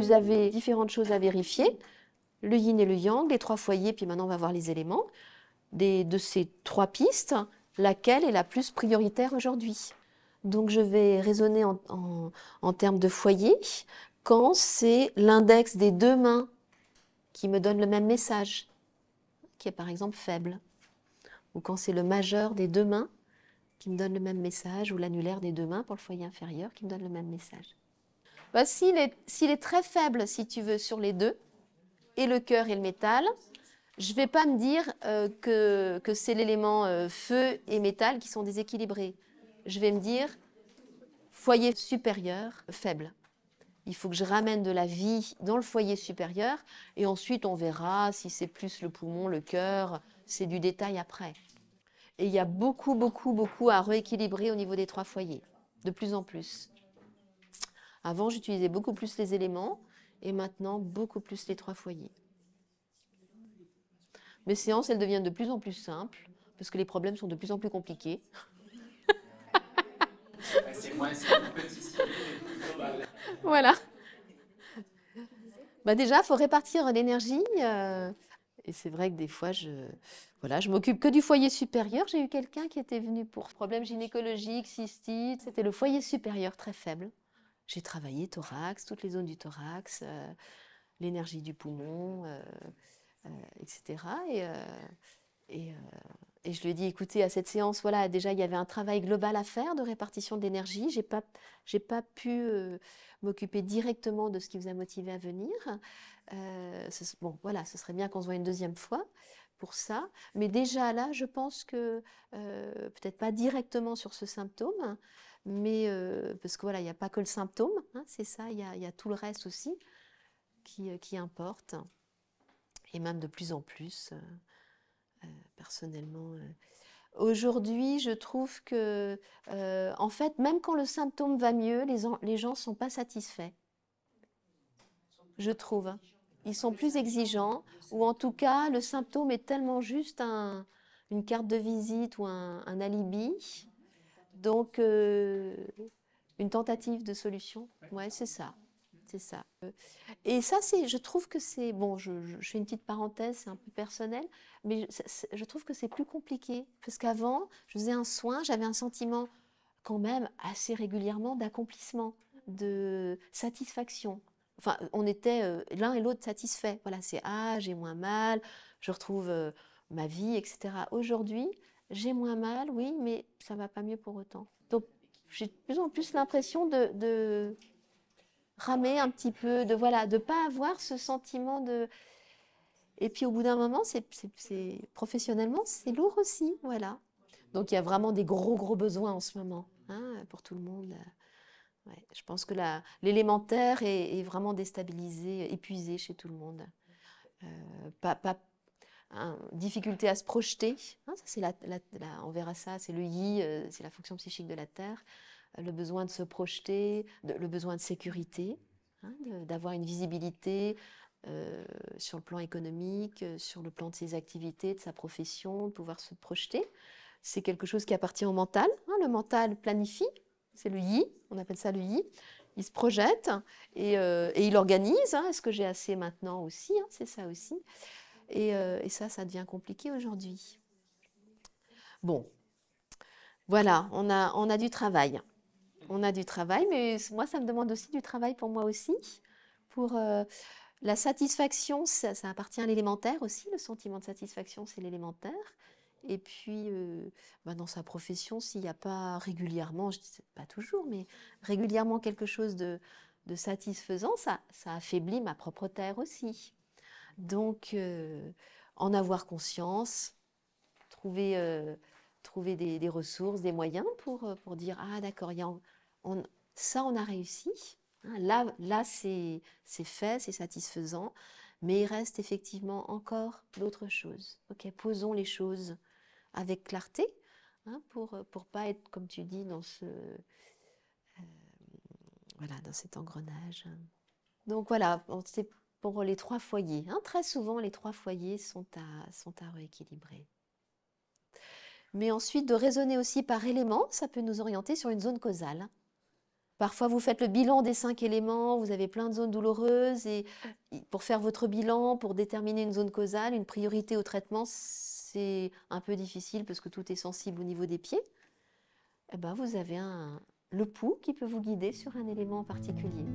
vous avez différentes choses à vérifier. Le yin et le yang, les 3 foyers, puis maintenant on va voir les éléments. De ces 3 pistes, laquelle est la plus prioritaire aujourd'hui? Donc je vais raisonner en termes de foyer quand c'est l'index des 2 mains qui me donne le même message, qui est par exemple faible, ou quand c'est le majeur des 2 mains qui me donne le même message, ou l'annulaire des 2 mains pour le foyer inférieur qui me donne le même message. Bah, s'il est très faible, si tu veux, sur les 2, et le cœur et le métal, je ne vais pas me dire que c'est l'élément feu et métal qui sont déséquilibrés. Je vais me dire foyer supérieur faible. Il faut que je ramène de la vie dans le foyer supérieur et ensuite on verra si c'est plus le poumon, le cœur, c'est du détail après. Et il y a beaucoup, beaucoup, beaucoup à rééquilibrer au niveau des 3 foyers, de plus en plus. Avant, j'utilisais beaucoup plus les éléments et maintenant beaucoup plus les 3 foyers. Mes séances, elles deviennent de plus en plus simples parce que les problèmes sont de plus en plus compliqués. C'est moins petit ciblé, mais plus global. Voilà. Bah déjà, il faut répartir l'énergie. Et c'est vrai que des fois, je m'occupe que du foyer supérieur. J'ai eu quelqu'un qui était venu pour problème gynécologique, cystite. C'était le foyer supérieur très faible. J'ai travaillé thorax, toutes les zones du thorax, l'énergie du poumon, etc. Et je lui ai dit, écoutez, à cette séance, voilà, déjà, il y avait un travail global à faire de répartition de l'énergie. J'ai pas pu m'occuper directement de ce qui vous a motivé à venir. Bon, voilà, ce serait bien qu'on se voit une deuxième fois pour ça. Mais déjà là, je pense que, peut-être pas directement sur ce symptôme, mais parce que voilà, il n'y a pas que le symptôme, hein, c'est ça, il y a tout le reste aussi qui importe. Et même de plus en plus, personnellement. Aujourd'hui, je trouve que, en fait, même quand le symptôme va mieux, les gens ne sont pas satisfaits, je trouve. Ils sont plus exigeants, ou en tout cas, le symptôme est tellement juste une carte de visite ou un alibi. Donc, une tentative de solution, ouais, c'est ça. C'est ça. Et ça, je trouve que c'est, bon, je fais une petite parenthèse, c'est un peu personnel, mais je trouve que c'est plus compliqué. Parce qu'avant, je faisais un soin, j'avais un sentiment quand même assez régulièrement d'accomplissement, de satisfaction. Enfin, on était l'un et l'autre satisfaits. Voilà, c'est j'ai moins mal, je retrouve ma vie, etc. Aujourd'hui, j'ai moins mal, oui, mais ça va pas mieux pour autant. Donc, j'ai de plus en plus l'impression de ramer un petit peu, de voilà, de pas avoir ce sentiment de. Et puis au bout d'un moment, professionnellement, c'est lourd aussi, voilà. Donc il y a vraiment des gros besoins en ce moment, hein, pour tout le monde. Ouais, je pense que l'élémentaire est vraiment déstabilisé, épuisé chez tout le monde. Difficulté à se projeter, hein, ça, on verra ça, c'est le yi, c'est la fonction psychique de la Terre, le besoin de se projeter, le besoin de sécurité, hein, d'avoir une visibilité sur le plan économique, sur le plan de ses activités, de sa profession, de pouvoir se projeter. C'est quelque chose qui appartient au mental, hein, le mental planifie, c'est le yi, on appelle ça le yi. Il se projette et il organise, hein, est-ce que j'ai assez maintenant aussi, hein, c'est ça aussi. Et ça devient compliqué aujourd'hui. Bon, voilà, on a du travail. On a du travail, mais moi, ça me demande aussi du travail pour moi aussi. Pour la satisfaction, ça appartient à l'élémentaire aussi. Le sentiment de satisfaction, c'est l'élémentaire. Et puis, dans sa profession, s'il n'y a pas régulièrement, je ne dis pas toujours, mais régulièrement quelque chose de satisfaisant, ça affaiblit ma propre terre aussi. Donc, en avoir conscience, trouver des ressources, des moyens pour dire « Ah d'accord, ça on a réussi, hein, là c'est fait, c'est satisfaisant, mais il reste effectivement encore d'autres choses. Ok, posons les choses avec clarté, hein, pour pas être, comme tu dis, dans dans cet engrenage. Donc voilà, c'est pour les 3 foyers. Hein. Très souvent, les 3 foyers sont à rééquilibrer. Mais ensuite, de raisonner aussi par élément, ça peut nous orienter sur une zone causale. Parfois, vous faites le bilan des 5 éléments, vous avez plein de zones douloureuses et pour faire votre bilan, pour déterminer une zone causale, une priorité au traitement, c'est un peu difficile parce que tout est sensible au niveau des pieds. Eh ben, vous avez le pouls qui peut vous guider sur un élément en particulier.